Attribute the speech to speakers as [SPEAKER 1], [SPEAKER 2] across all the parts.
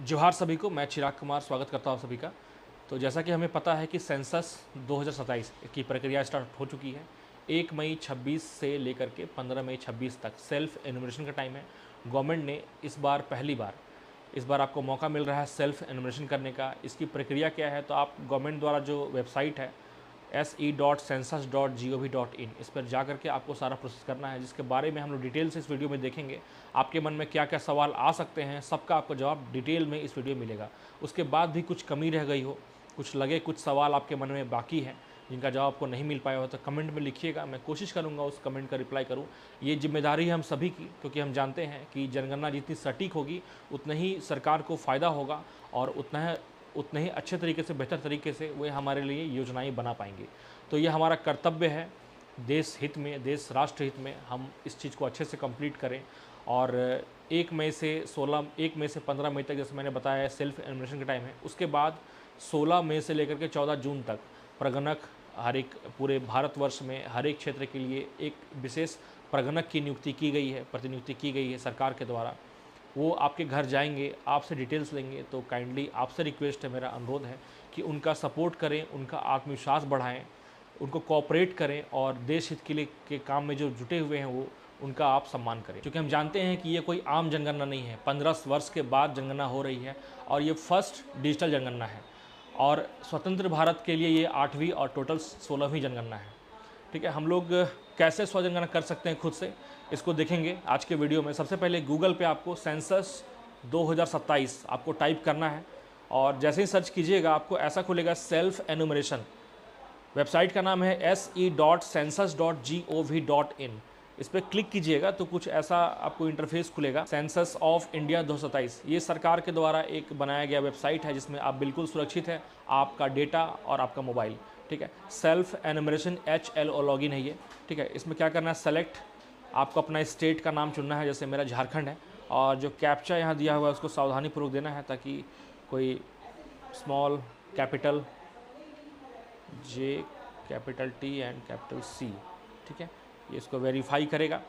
[SPEAKER 1] जोहार सभी को। मैं चिराग कुमार स्वागत करता हूँ सभी का। तो जैसा कि हमें पता है कि सेंसस 2027 की प्रक्रिया स्टार्ट हो चुकी है। 1 मई 26 से लेकर के 15 मई 26 तक सेल्फ एनुमरेशन का टाइम है। गवर्नमेंट ने इस बार आपको मौका मिल रहा है सेल्फ एनुमरेशन करने का। इसकी प्रक्रिया क्या है, तो आप गवर्नमेंट द्वारा जो वेबसाइट है se.census.gov.in इस पर जा करके आपको सारा प्रोसेस करना है, जिसके बारे में हम लोग डिटेल से इस वीडियो में देखेंगे। आपके मन में क्या क्या सवाल आ सकते हैं, सबका आपको जवाब डिटेल में इस वीडियो में मिलेगा। उसके बाद भी कुछ कमी रह गई हो, कुछ सवाल आपके मन में बाकी हैं जिनका जवाब आपको नहीं मिल पाया हो, तो कमेंट में लिखिएगा। मैं कोशिश करूँगा उस कमेंट का रिप्लाई करूँ। ये जिम्मेदारी है हम सभी की, क्योंकि हम जानते हैं कि जनगणना जितनी सटीक होगी उतना ही सरकार को फ़ायदा होगा और उतने ही अच्छे तरीके से, बेहतर तरीके से वे हमारे लिए योजनाएं बना पाएंगे। तो ये हमारा कर्तव्य है, देश हित में, देश राष्ट्र हित में हम इस चीज़ को अच्छे से कंप्लीट करें। और 1 मई से 15 मई तक, जैसे मैंने बताया, सेल्फ एनुमरेशन का टाइम है। उसके बाद 16 मई से लेकर के 14 जून तक प्रगणक हर एक पूरे भारतवर्ष में हर एक क्षेत्र के लिए एक विशेष प्रगणक की नियुक्ति की गई है, प्रतिनियुक्ति की गई है सरकार के द्वारा। वो आपके घर जाएंगे, आपसे डिटेल्स लेंगे। तो काइंडली आपसे रिक्वेस्ट है, मेरा अनुरोध है कि उनका सपोर्ट करें, उनका आत्मविश्वास बढ़ाएं, उनको कोऑपरेट करें और देश हित के लिए के काम में जो जुटे हुए हैं वो उनका आप सम्मान करें। क्योंकि हम जानते हैं कि ये कोई आम जनगणना नहीं है। 15 वर्ष के बाद जनगणना हो रही है और ये फर्स्ट डिजिटल जनगणना है। और स्वतंत्र भारत के लिए ये 8वीं और टोटल 16वीं जनगणना है। ठीक है, हम लोग कैसे स्वजनगणना कर सकते हैं खुद से, इसको देखेंगे आज के वीडियो में। सबसे पहले गूगल पे आपको सेंसस 2027 आपको टाइप करना है और जैसे ही सर्च कीजिएगा आपको ऐसा खुलेगा सेल्फ एनुमरेशन। वेबसाइट का नाम है se.census.gov.in। इस पर क्लिक कीजिएगा तो कुछ ऐसा आपको इंटरफेस खुलेगा। सेंसस ऑफ इंडिया 2027 ये सरकार के द्वारा एक बनाया गया वेबसाइट है, जिसमें आप बिल्कुल सुरक्षित है, आपका डेटा और आपका मोबाइल। ठीक है, सेल्फ एनुमरेशन HLO लॉगिन है ये। ठीक है, इसमें क्या करना है, सेलेक्ट, आपको अपना स्टेट का नाम चुनना है, जैसे मेरा झारखंड है। और जो कैप्चा यहाँ दिया हुआ है उसको सावधानीपूर्वक देना है, ताकि कोई small capital J, capital T and capital C, ठीक है, ये इसको वेरीफाई करेगा।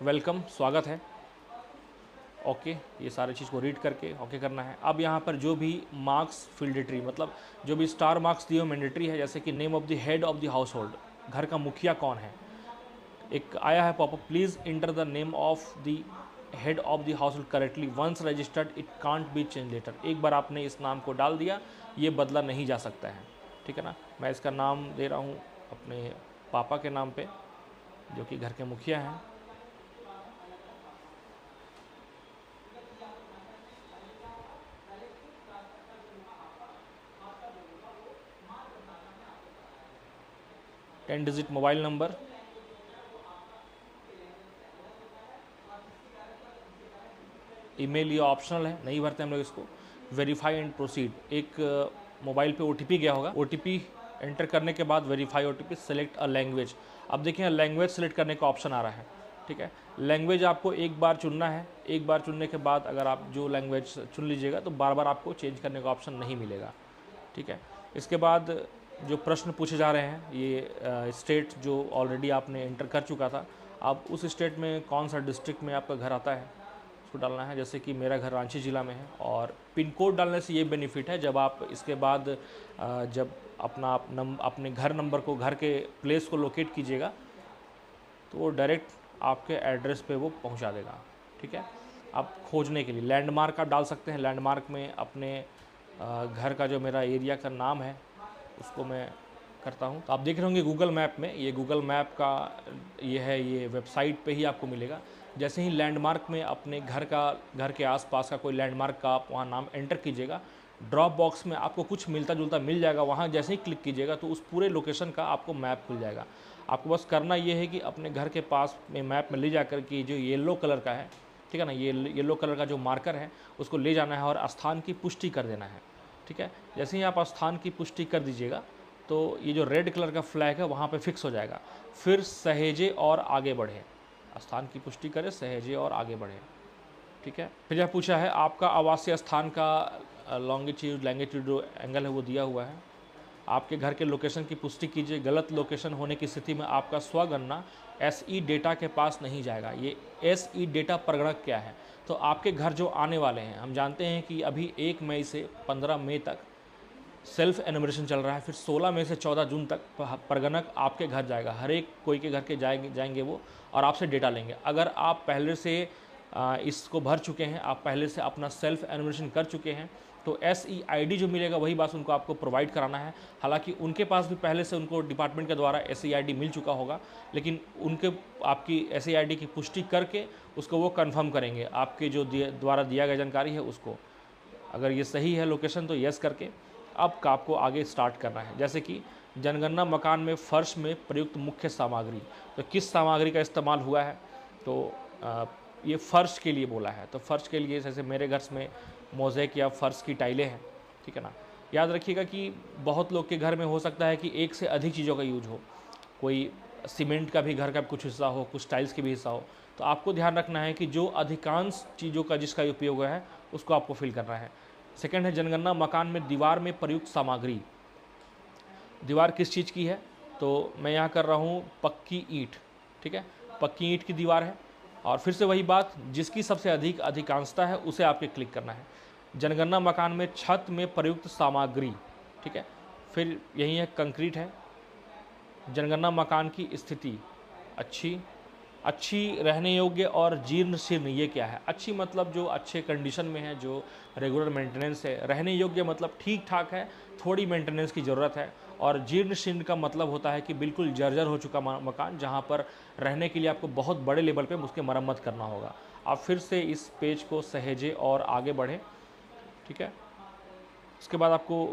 [SPEAKER 1] वेलकम, स्वागत है, ओके। ये सारे चीज़ को रीड करके ओके करना है। अब यहाँ पर जो भी मार्क्स फील्डेटरी, मतलब जो भी स्टार मार्क्स दिए हो मैंडेटरी है, जैसे कि name of the head of the household, घर का मुखिया कौन है। एक आया है popup, please enter the name of the head of the household correctly, once registered it can't be change later. एक बार आपने इस नाम को डाल दिया, ये बदला नहीं जा सकता है। ठीक है ना, मैं इसका नाम दे रहा हूँ अपने पापा के नाम पे, जो कि घर के मुखिया हैं। Ten digit mobile number, email ये ऑप्शनल है, नहीं भरते हम लोग इसको। वेरीफाई एंड प्रोसीड, एक मोबाइल पे OTP गया होगा, OTP एंटर करने के बाद verify OTP, select a language. अब देखिए लैंग्वेज सेलेक्ट करने का ऑप्शन आ रहा है। ठीक है, लैंग्वेज आपको एक बार चुनना है। एक बार चुनने के बाद अगर आप जो लैंग्वेज चुन लीजिएगा तो बार बार आपको चेंज करने का ऑप्शन नहीं मिलेगा। ठीक है, इसके बाद जो प्रश्न पूछे जा रहे हैं, ये स्टेट जो ऑलरेडी आपने एंटर कर चुका था, अब उस स्टेट में कौन सा डिस्ट्रिक्ट में आपका घर आता है उसको डालना है। जैसे कि मेरा घर रांची ज़िला में है। और पिन कोड डालने से ये बेनिफिट है, जब आप इसके बाद जब अपने घर नंबर को, घर के प्लेस को लोकेट कीजिएगा तो वो डायरेक्ट आपके एड्रेस पे वो पहुंचा देगा। ठीक है, आप खोजने के लिए लैंडमार्क आप डाल सकते हैं। लैंडमार्क में अपने घर का जो मेरा एरिया का नाम है उसको मैं करता हूं। तो आप देख रहे होंगे गूगल मैप में, ये गूगल मैप का ये है, ये वेबसाइट पे ही आपको मिलेगा। जैसे ही लैंडमार्क में अपने घर के आसपास का कोई लैंडमार्क का आप वहाँ नाम एंटर कीजिएगा, ड्रॉप बॉक्स में आपको कुछ मिलता जुलता मिल जाएगा। वहाँ जैसे ही क्लिक कीजिएगा तो उस पूरे लोकेशन का आपको मैप खुल जाएगा। आपको बस करना ये है कि अपने घर के पास में मैप में ले जाकर के जो येलो कलर का है, ठीक है ना, ये येलो कलर का जो मार्कर है उसको ले जाना है और स्थान की पुष्टि कर देना है। ठीक है, जैसे ही आप स्थान की पुष्टि कर दीजिएगा तो ये जो रेड कलर का फ्लैग है वहाँ पे फिक्स हो जाएगा। फिर सहेजे और आगे बढ़े, स्थान की पुष्टि करें, सहेजे और आगे बढ़े। ठीक है, फिर यह पूछा है आपका आवासीय स्थान का लॉन्गिट्यूड लैंगिट्यूड एंगल है वो दिया हुआ है। आपके घर के लोकेशन की पुष्टि कीजिए। गलत लोकेशन होने की स्थिति में आपका स्वगणना SE डेटा के पास नहीं जाएगा। ये SE डेटा प्रगणक क्या है? तो आपके घर जो आने वाले हैं, हम जानते हैं कि अभी 1 मई से 15 मई तक सेल्फ एनुमरेशन चल रहा है, फिर 16 मई से 14 जून तक परगणक आपके घर जाएगा, हर एक कोई के घर के जाएंगे वो, और आपसे डेटा लेंगे। अगर आप पहले से इसको भर चुके हैं, आप पहले से अपना सेल्फ एनुमरेशन कर चुके हैं, तो SEID जो मिलेगा वही बात उनको आपको प्रोवाइड कराना है। हालांकि उनके पास भी पहले से उनको डिपार्टमेंट के द्वारा SEID मिल चुका होगा, लेकिन उनके आपकी SEID की पुष्टि करके उसको वो कंफर्म करेंगे, आपके जो द्वारा दिया गया जानकारी है उसको। अगर ये सही है लोकेशन तो यस करके अब आपको आगे स्टार्ट करना है। जैसे कि जनगणना मकान में फर्श में प्रयुक्त मुख्य सामग्री, तो किस सामग्री का इस्तेमाल हुआ है, तो ये फ़र्श के लिए बोला है। तो फ़र्श के लिए जैसे मेरे घर में मोज़ेक या फ़र्श की टाइलें हैं, ठीक है ना। याद रखिएगा कि बहुत लोग के घर में हो सकता है कि एक से अधिक चीज़ों का यूज हो, कोई सीमेंट का भी घर का कुछ हिस्सा हो, कुछ टाइल्स के भी हिस्सा हो, तो आपको ध्यान रखना है कि जो अधिकांश चीज़ों का जिसका उपयोग है उसको आपको फिल करना है। सेकंड है जनगणना मकान में दीवार में प्रयुक्त सामग्री। दीवार किस चीज़ की है, तो मैं यहाँ कर रहा हूँ पक्की ईंट, ठीक है, पक्की ईंट की दीवार है। और फिर से वही बात, जिसकी सबसे अधिक अधिकांशता है उसे आपके क्लिक करना है। जनगणना मकान में छत में प्रयुक्त सामग्री, ठीक है, फिर यही है कंक्रीट है। जनगणना मकान की स्थिति अच्छी रहने योग्य और जीर्ण शीर्ण, ये क्या है? अच्छी मतलब जो अच्छे कंडीशन में है, जो रेगुलर मेंटेनेंस है। रहने योग्य मतलब ठीक ठाक है, थोड़ी मेंटेनेंस की ज़रूरत है। और जीर्ण शीर्ण का मतलब होता है कि बिल्कुल जर्जर हो चुका मकान, जहाँ पर रहने के लिए आपको बहुत बड़े लेवल पे उसके मरम्मत करना होगा। आप फिर से इस पेज को सहेजें और आगे बढ़ें, ठीक है। उसके बाद आपको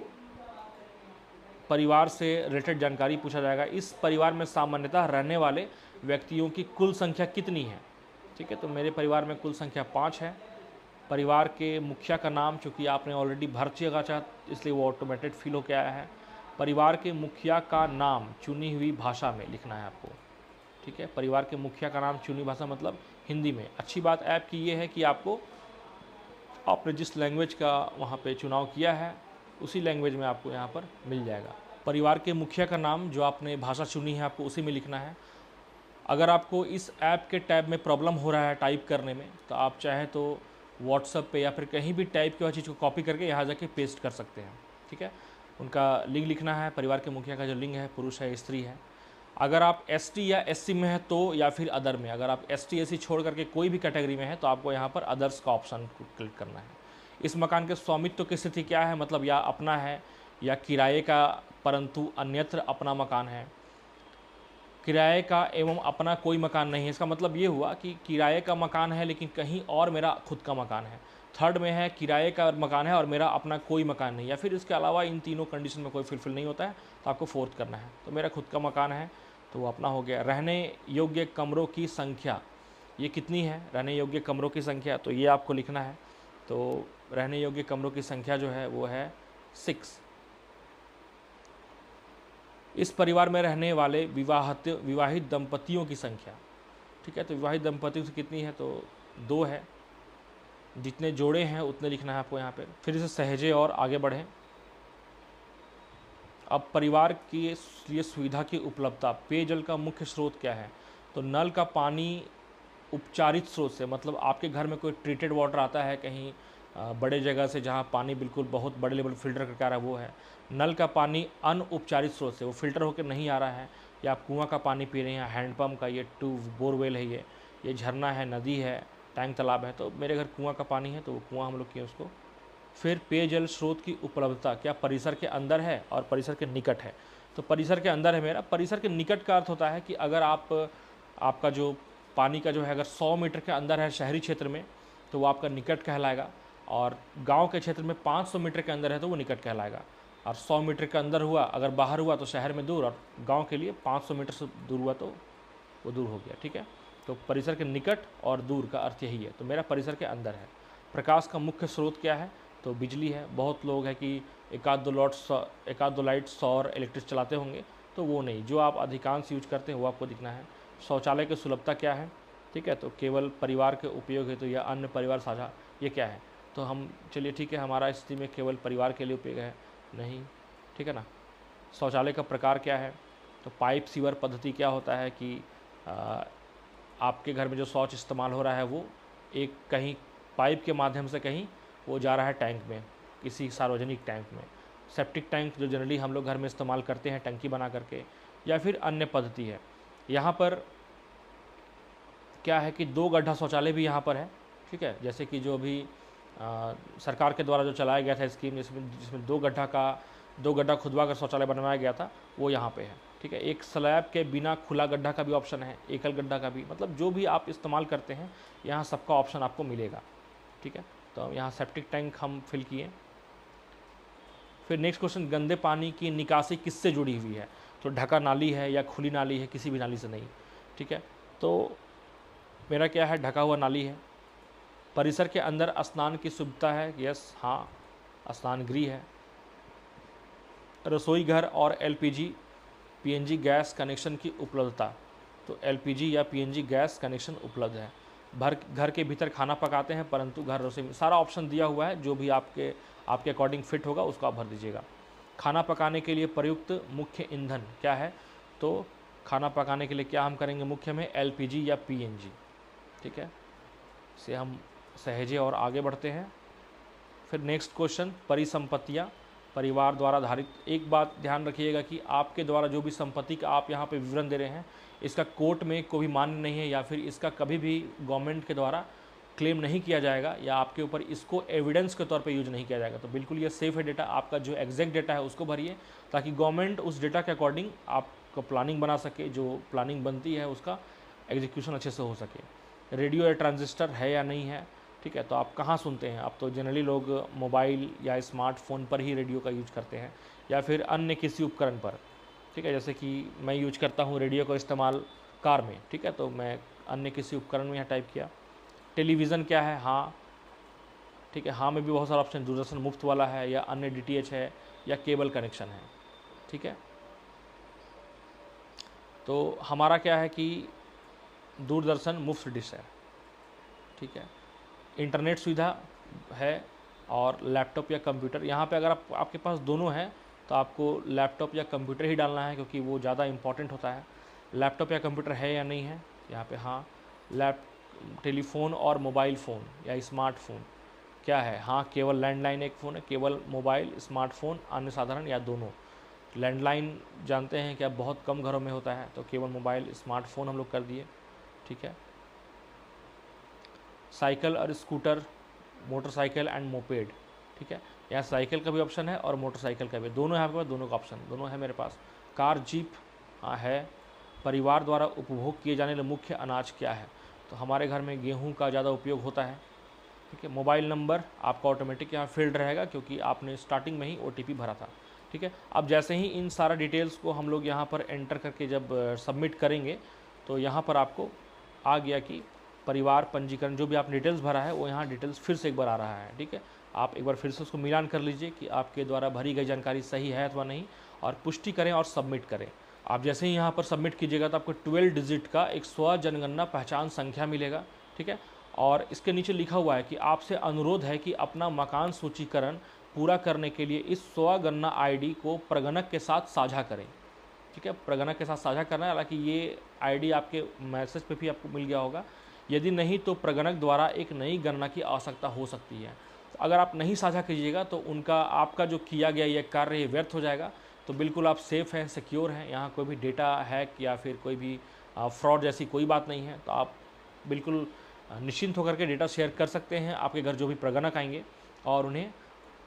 [SPEAKER 1] परिवार से रिलेटेड जानकारी पूछा जाएगा। इस परिवार में सामान्यतः रहने वाले व्यक्तियों की कुल संख्या कितनी है, ठीक है। तो मेरे परिवार में कुल संख्या 5 है। परिवार के मुखिया का नाम, चूँकि आपने ऑलरेडी भर चुका था इसलिए वो ऑटोमेटेड फिल होकर आया है। परिवार के मुखिया का नाम चुनी हुई भाषा में लिखना है आपको, ठीक है। परिवार के मुखिया का नाम चुनी भाषा मतलब हिंदी में। अच्छी बात ऐप की ये है कि आपने जिस लैंग्वेज का वहाँ पे चुनाव किया है उसी लैंग्वेज में आपको यहाँ पर मिल जाएगा। परिवार के मुखिया का नाम जो आपने भाषा चुनी है आपको उसी में लिखना है। अगर आपको इस ऐप के टैब में प्रॉब्लम हो रहा है टाइप करने में, तो आप चाहे तो व्हाट्सएप पे या फिर कहीं भी टाइप की वह चीज़ को कॉपी करके यहाँ जाके पेस्ट कर सकते हैं, ठीक है। उनका लिंग लिखना है, परिवार के मुखिया का जो लिंग है, पुरुष है स्त्री है। अगर आप ST या SC में है तो, या फिर अदर में, अगर आप ST SC छोड़ करके कोई भी कैटेगरी में है तो आपको यहाँ पर अदर्स का ऑप्शन को क्लिक करना है। इस मकान के स्वामित्व की स्थिति क्या है, मतलब या अपना है या किराए का परंतु अन्यत्र अपना मकान है। किराए का एवं अपना कोई मकान नहीं है, इसका मतलब ये हुआ कि किराए का मकान है लेकिन कहीं और मेरा खुद का मकान है। थर्ड में है किराए का मकान है और मेरा अपना कोई मकान नहीं, या फिर इसके अलावा इन तीनों कंडीशन में कोई फुलफिल नहीं होता है तो आपको फोर्थ करना है। तो मेरा खुद का मकान है तो वो अपना हो गया। रहने योग्य कमरों की संख्या ये कितनी है, रहने योग्य कमरों की संख्या, तो ये आपको लिखना है। तो रहने योग्य कमरों की संख्या जो है वो है 6। इस परिवार में रहने वाले विवाहित दंपतियों की संख्या, ठीक है। तो विवाहित दंपतियों से कितनी है, तो 2 है। जितने जोड़े हैं उतने लिखना है आपको यहाँ पे। फिर इसे सहेजे और आगे बढ़ें। अब परिवार की लिए सुविधा की उपलब्धता, पेयजल का मुख्य स्रोत क्या है, तो नल का पानी उपचारित स्रोत से, मतलब आपके घर में कोई ट्रीटेड वाटर आता है कहीं बड़े जगह से जहाँ पानी बिल्कुल बहुत बड़े लेवल फिल्टर करके आ रहा है, वो है। नल का पानी अनउपचारित स्रोत से, वो फिल्टर होकर नहीं आ रहा है, या आप कुआं का पानी पी रहे हैं, हैंडपम्प का, ये बोरवेल है, ये झरना है, नदी है, टैंक तालाब है। तो मेरे घर कुआं का पानी है तो वो कुआं हम लोग किए उसको। फिर पेयजल स्रोत की उपलब्धता क्या परिसर के अंदर है और परिसर के निकट है, तो परिसर के अंदर है मेरा। परिसर के निकट का अर्थ होता है कि अगर आपका जो पानी का जो है अगर 100 मीटर के अंदर है शहरी क्षेत्र में तो वो आपका निकट कहलाएगा, और गांव के क्षेत्र में 500 मीटर के अंदर है तो वो निकट कहलाएगा। और 100 मीटर के अंदर हुआ, अगर बाहर हुआ तो शहर में दूर, और गांव के लिए 500 मीटर से दूर हुआ तो वो दूर हो गया, ठीक है। तो परिसर के निकट और दूर का अर्थ यही है। तो मेरा परिसर के अंदर है। प्रकाश का मुख्य स्रोत क्या है, तो बिजली है। बहुत लोग हैं कि एक आध दो लाइट सौर इलेक्ट्रिक चलाते होंगे, तो वो नहीं, जो आप अधिकांश यूज करते हैं वो आपको दिखना है। शौचालय की सुलभता क्या है, ठीक है, तो केवल परिवार के उपयोग है तो या अन्य परिवार साझा, ये क्या है, तो हम चलिए ठीक है, हमारा स्थिति में केवल परिवार के लिए उपयोग है, नहीं, ठीक है ना। शौचालय का प्रकार क्या है, तो पाइप सीवर पद्धति क्या होता है कि आपके घर में जो शौच इस्तेमाल हो रहा है वो एक कहीं पाइप के माध्यम से कहीं वो जा रहा है टैंक में, किसी सार्वजनिक टैंक में। सेप्टिक टैंक जो जनरली हम लोग घर में इस्तेमाल करते हैं टंकी बना करके, या फिर अन्य पद्धति है। यहाँ पर क्या है कि 2 गड्ढा शौचालय भी यहाँ पर है, ठीक है। जैसे कि जो अभी सरकार के द्वारा जो चलाया गया था स्कीम, जिसमें 2 गड्ढा खुदवा कर शौचालय बनवाया गया था, वो यहाँ पे है, ठीक है। एक स्लैब के बिना खुला गड्ढा का भी ऑप्शन है, एकल गड्ढा का भी, मतलब जो भी आप इस्तेमाल करते हैं यहाँ सबका ऑप्शन आपको मिलेगा, ठीक है। तो यहाँ सेप्टिक टैंक हम फिल किए। फिर नेक्स्ट क्वेश्चन, गंदे पानी की निकासी किससे जुड़ी हुई है? तो ढका नाली है या खुली नाली है? किसी भी नाली से नहीं, ठीक है। तो मेरा क्या है, ढका हुआ नाली है। परिसर के अंदर स्नान की सुविधा है? यस, हाँ, स्नान गृह है। रसोई घर और एलपीजी पीएनजी गैस कनेक्शन की उपलब्धता, तो एलपीजी या पीएनजी गैस कनेक्शन उपलब्ध है। घर के भीतर खाना पकाते हैं परंतु घर रसोई में, सारा ऑप्शन दिया हुआ है, जो भी आपके अकॉर्डिंग फिट होगा उसको आप भर दीजिएगा। खाना पकाने के लिए प्रयुक्त मुख्य ईंधन क्या है? तो खाना पकाने के लिए क्या हम करेंगे मुख्य में? एलपीजी या पीएनजी, ठीक है। से हम सहेजे और आगे बढ़ते हैं। फिर नेक्स्ट क्वेश्चन, परिसंपत्तियाँ परिवार द्वारा धारित। एक बात ध्यान रखिएगा कि आपके द्वारा जो भी संपत्ति का आप यहाँ पे विवरण दे रहे हैं, इसका कोर्ट में कोई मान्य नहीं है, या फिर इसका कभी भी गवर्नमेंट के द्वारा क्लेम नहीं किया जाएगा, या आपके ऊपर इसको एविडेंस के तौर पे यूज नहीं किया जाएगा। तो बिल्कुल ये सेफ है डेटा, आपका जो एग्जैक्ट डेटा है उसको भरिए, ताकि गवर्नमेंट उस डेटा के अकॉर्डिंग आपको प्लानिंग बना सके, जो प्लानिंग बनती है उसका एग्जीक्यूशन अच्छे से हो सके। रेडियो या ट्रांजिस्टर है या नहीं है, ठीक है। तो आप कहाँ सुनते हैं? अब तो जनरली लोग मोबाइल या स्मार्टफोन पर ही रेडियो का यूज करते हैं, या फिर अन्य किसी उपकरण पर, ठीक है। जैसे कि मैं यूज करता हूँ रेडियो का इस्तेमाल कार में, ठीक है, तो मैं अन्य किसी उपकरण में यहाँ टाइप किया। टेलीविज़न क्या है? हाँ, ठीक है, हाँ में भी बहुत सारा ऑप्शन, दूरदर्शन मुफ्त वाला है, या अन्य डीटीएच है, या केबल कनेक्शन है, ठीक है। तो हमारा क्या है कि दूरदर्शन मुफ्त डिश है, ठीक है। इंटरनेट सुविधा है और लैपटॉप या कंप्यूटर। यहाँ पे अगर आपके पास दोनों है तो आपको लैपटॉप या कंप्यूटर ही डालना है, क्योंकि वो ज़्यादा इम्पॉर्टेंट होता है। लैपटॉप या कंप्यूटर है या नहीं है? यहाँ पे हाँ। टेलीफोन और मोबाइल फ़ोन या स्मार्टफोन क्या है? हाँ, केवल लैंडलाइन एक फ़ोन है, केवल मोबाइल, स्मार्टफोन, अन्य साधारण या दोनों। लैंडलाइन जानते हैं कि अब बहुत कम घरों में होता है, तो केवल मोबाइल, स्मार्टफोन हम लोग कर दिए, ठीक है। साइकिल और स्कूटर, मोटरसाइकिल एंड मोपेड, ठीक है। यहाँ साइकिल का भी ऑप्शन है और मोटरसाइकिल का भी, दोनों है आपके पास, दोनों का ऑप्शन दोनों है मेरे पास। कार, जीप, हाँ है। परिवार द्वारा उपभोग किए जाने वाले मुख्य अनाज क्या है? तो हमारे घर में गेहूं का ज़्यादा उपयोग होता है, ठीक है। मोबाइल नंबर आपका ऑटोमेटिक यहाँ फील्ड रहेगा, क्योंकि आपने स्टार्टिंग में ही OTP भरा था, ठीक है। अब जैसे ही इन सारा डिटेल्स को हम लोग यहाँ पर एंटर करके जब सबमिट करेंगे, तो यहाँ पर आपको आ गया कि परिवार पंजीकरण, जो भी आप डिटेल्स भरा है वो यहाँ डिटेल्स फिर से एक बार आ रहा है, ठीक है। आप एक बार फिर से उसको मिलान कर लीजिए कि आपके द्वारा भरी गई जानकारी सही है अथवा नहीं, और पुष्टि करें और सबमिट करें। आप जैसे ही यहाँ पर सबमिट कीजिएगा तो आपको 12 डिजिट का एक स्व जनगणना पहचान संख्या मिलेगा, ठीक है। और इसके नीचे लिखा हुआ है कि आपसे अनुरोध है कि अपना मकान सूचीकरण पूरा करने के लिए इस स्व गणना ID को प्रगणक के साथ साझा करें, ठीक है। प्रगणक के साथ साझा करना है, हालांकि ये ID आपके मैसेज पे भी आपको मिल गया होगा। यदि नहीं तो प्रगणक द्वारा एक नई गणना की आवश्यकता हो सकती है। तो अगर आप नहीं साझा कीजिएगा तो उनका आपका जो किया गया ये कार्य ये व्यर्थ हो जाएगा। तो बिल्कुल आप सेफ़ हैं, सिक्योर हैं, यहाँ कोई भी डेटा हैक या फिर कोई भी फ्रॉड जैसी कोई बात नहीं है। तो आप बिल्कुल निश्चिंत होकर के डेटा शेयर कर सकते हैं। आपके घर जो भी प्रगणक आएंगे और उन्हें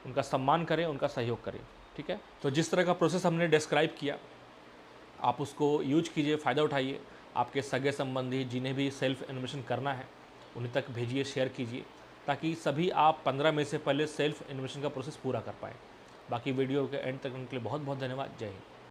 [SPEAKER 1] उनका सम्मान करें, उनका सहयोग करें, ठीक है। तो जिस तरह का प्रोसेस हमने डिस्क्राइब किया, आप उसको यूज कीजिए, फ़ायदा उठाइए। आपके सगे संबंधी जिन्हें भी सेल्फ इन्वेस्टमेंट करना है उन्हीं तक भेजिए, शेयर कीजिए, ताकि सभी आप 15 मई से पहले सेल्फ इन्वेस्टमेंट का प्रोसेस पूरा कर पाएँ। बाकी वीडियो के एंड तक के लिए बहुत बहुत धन्यवाद। जय हिंद।